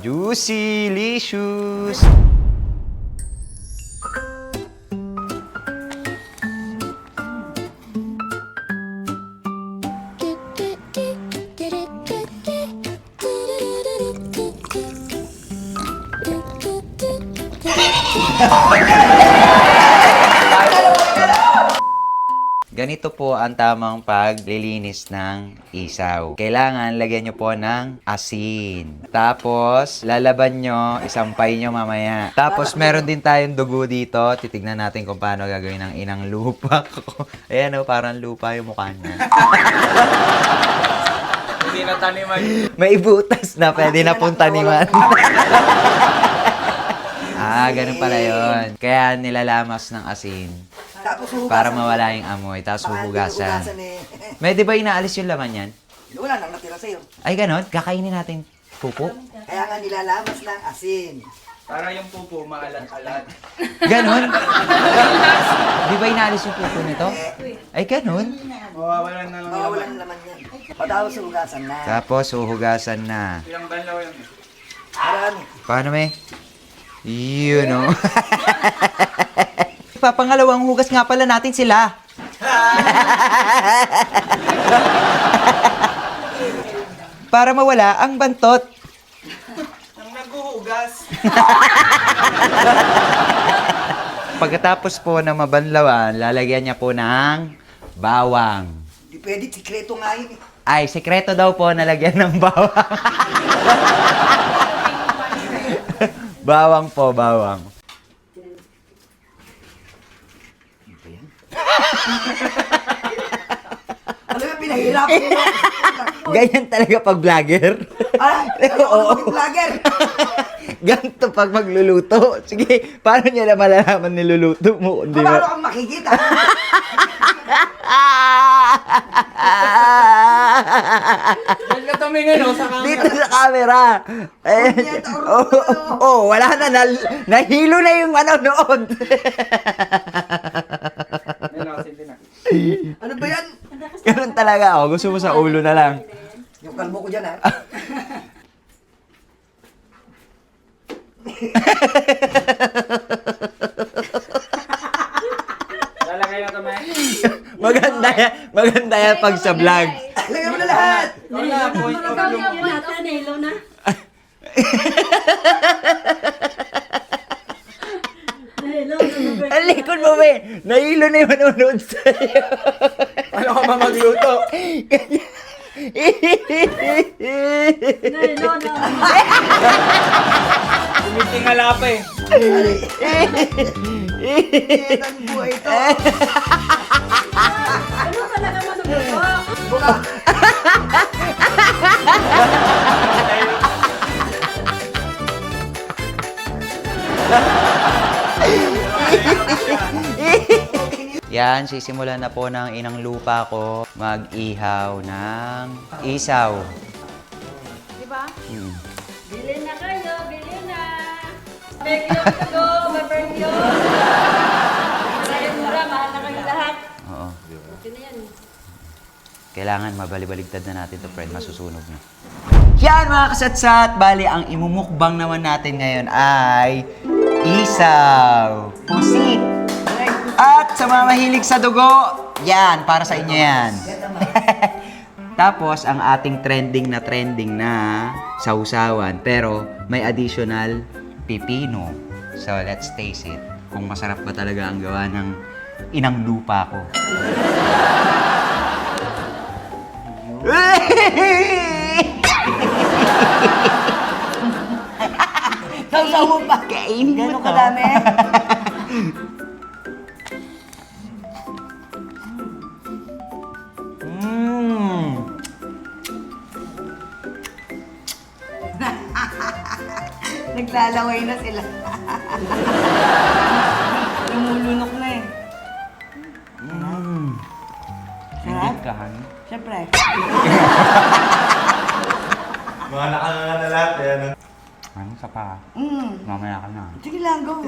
Juicy Licious! Ganito po ang tamang paglilinis ng isaw. Kailangan lagyan nyo po ng asin. Tapos, lalaban nyo, isampay nyo mamaya. Tapos, meron din tayong dugo dito. Titignan natin kung paano gagawin ng inang lupa ko. Ayan o, parang lupa yung mukha niya. Hindi na taniman. May butas na, pwede na pong taniman. Ganun pala yun. Kaya nilalamas ng asin. Tapos huhugasan. Para mawala yung amoy, tapos Baka hindi huhugasan. eh. May di ba inaalis yung laman yan? Wala nang natira sa'yo. Ay, ganon? Kakainin natin pupo? Kaya nga nilalamas ng asin. Para yung pupo maalat-alat. Ganon? Di ba inaalis yung pupo nito? Ay, ganon? Mawawalan na lang Mawawalan ng laman yan. Patapos hugasan na. Tapos, huhugasan na. Ilang banlaw yun eh. Marami. Paano, me? Yun, no? Papangalawang hugas nga pala natin sila. Para mawala ang bantot. Ang naghuhugas. Pagkatapos po na mabanlawan, lalagyan niya po ng bawang. Di pwede, sikreto nga yun eh. Ay, sekreto daw po nalagyan ng bawang. Bawang po, bawang. Alam mo, pinahirapan mo. Ganyan talaga pag vlogger. Oo. Vlogger. Ganito pag magluluto. Sige, paano niya na malalaman niluluto mo? Di Paano ba? kang makikita? Diyan ka tumingin o sa camera. Dito sa camera. Eh, wala na. Nahilo na yung ano noon. Ayun ako, sige na. Ano ba yan? Ganun talaga ako. Gusto mo sa ulo na lang. Yung kalbo ko dyan ha. Lalagay na ito, May. Maganda yan pag sa vlog. Lagyan mo na lahat. Wala, point of view. Nilo na. Nilo na. Ang likod mo, be. Nahilo na yung manonood sa'yo. Ano ka ba magluto? Nilo na. Tumitingala pa eh. Ang buhay ito. Ano talaga manubuto? Buka. Yan, sisimulan na po ng inang lupa ko mag-ihaw ng isaw. Diba? Hmm. Bili na kayo, bili na. Perfume to go, may perfume. Kaya mura, mahal na kayo lahat. Oo. Okay na yan. Kailangan mabalibaligtad na natin to, friend. Masusunog na. Yan, mga kasatsat! Bali, ang imumukbang naman natin ngayon ay isaw, pusit, at sa mga mahilig sa dugo, yan, para sa inyo yan. Tapos, ang ating trending na sausawan, pero may additional pipino. So, let's taste it. Kung masarap ba talaga ang gawa ng inang lupa ko. Sausaw mo pa. Kainin mo Gano'ng to. kadami? Naglalaway na sila. Lumulunok na eh. Sarap? Kahan. Siyempre. Mga nakanganga na lahat, yan. Ano sa pa? Mm. Mamaya ka na. Sige lang, go.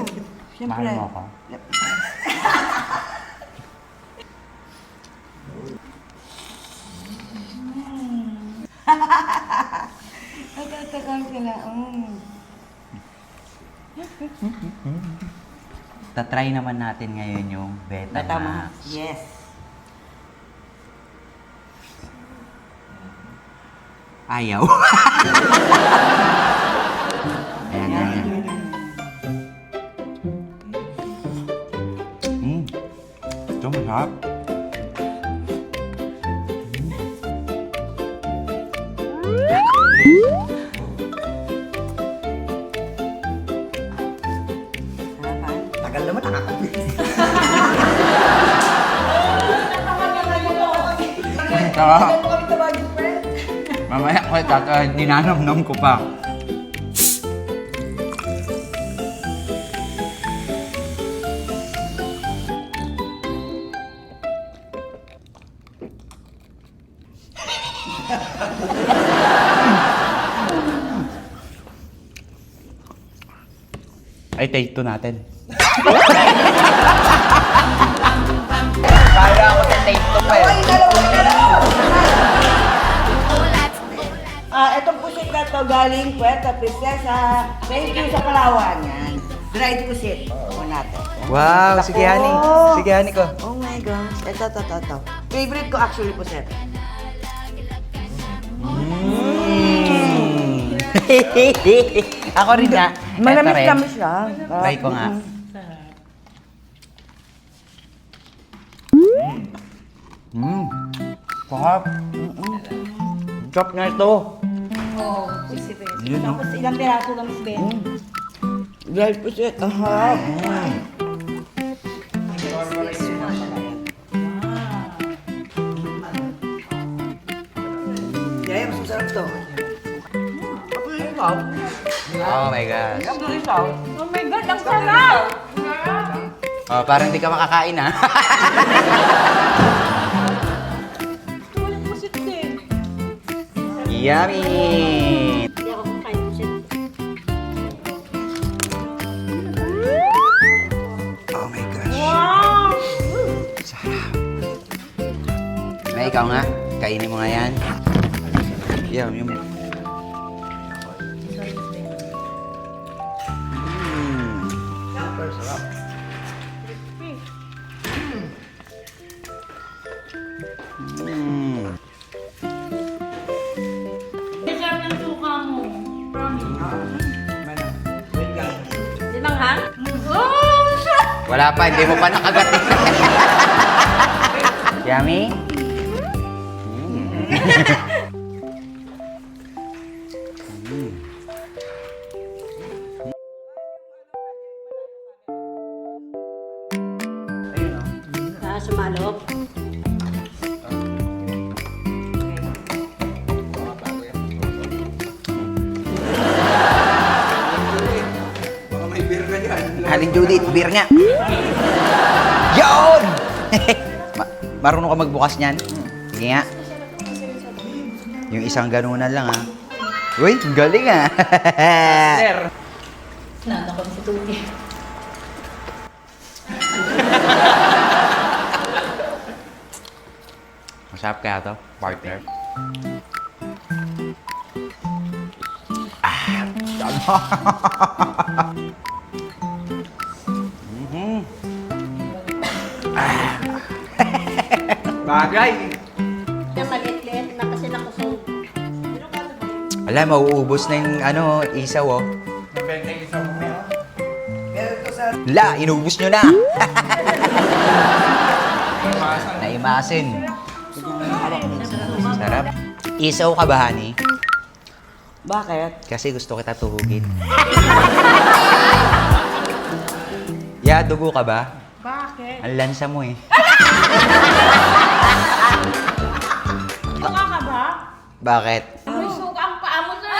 Siyempre. Mahal mo ako? nagtatagal sila. Tatry naman natin ngayon yung Betamax. Betamax. Yes. Ayaw. Ayan, ayan. Ito masarap. Harapan. Tagal naman, nakakabilis. Mamaya ko ninanamnam ko pa. Ay, take 2 natin. Kaya ako sa take 2 pa eh. Itong pusit na to galing Puerto Princesa. Thank you sa Palawan. Yan. Dried pusit. Oo natin. Wow, sige honey. Oh. Sige honey ko. Oh my gosh. Ito. Favorite ko actually pusit. Ako rin na. Manamis-namis siya. Try ko nga. Sarap. Sarap na ito. Oo, sisipin. Yun, no? Tapos ilang piraso lang Miss Ben? Dried pusit. Aha. Kaya mas masarap to. Oh my gosh. Oh my God, ang sarap! Oh, parang hindi ka makakain ha. Walang pusit din. Yummy! Hindi ako kumakain pusit. Oh my gosh. Wow! Sarap. May ikaw nga. Kainin mo nga yan. Yum. Super sarap. Ang sarap ng suka mo. Promise. Limang ha? Oh, sarap! Wala pa, hindi mo pa nakagatin. Yummy? Sumalok. Aling Judith, beer nga. Yun! Marunong ka magbukas niyan? Sige nga. Yung isang ganunan lang ha. Uy, galing ha. Sir. Nanakot si Tuti. Masarap kaya to, partner. Bagay. Yung maliit-liit na kasi nakusog. Alam, mauubos na yung isaw oh. Nabenta yung isang mo. La, inubos nyo na! Naimasin. Sarap. Isaw ka ba, honey? Bakit? Kasi gusto kita tuhugin. Ya, dugo ka ba? Bakit? Ang lansa mo eh. Suka ka ba? Bakit? May suka ang paa mo, sir.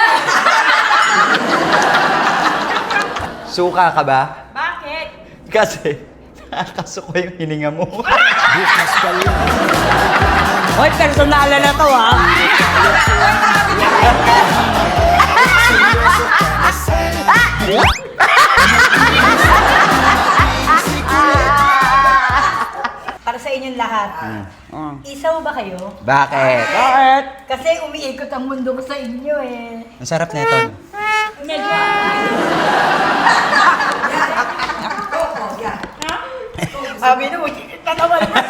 Suka ka ba? Bakit? Kasi nakakasuko yung hininga mo. Hoy, personalan na to ha. Para sa inyong lahat. Isaw ba kayo? Bakit? Bakit? Kasi umiikot ang mundo ko sa inyo eh. Ang sarap na ito. Medyo. Sabi mo, tatawa na.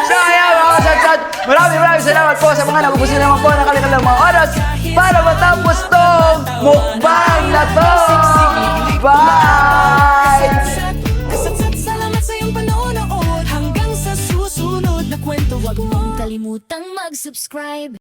So ayan mga kasadsad, maraming salamat po sa mga nagugusin naman po ng kanilang mga oras para matapos tong mukbang na to. Bye! Salamat sa iyong panonood. Hanggang sa susunod na kwento, huwag mong kalimutang mag-subscribe.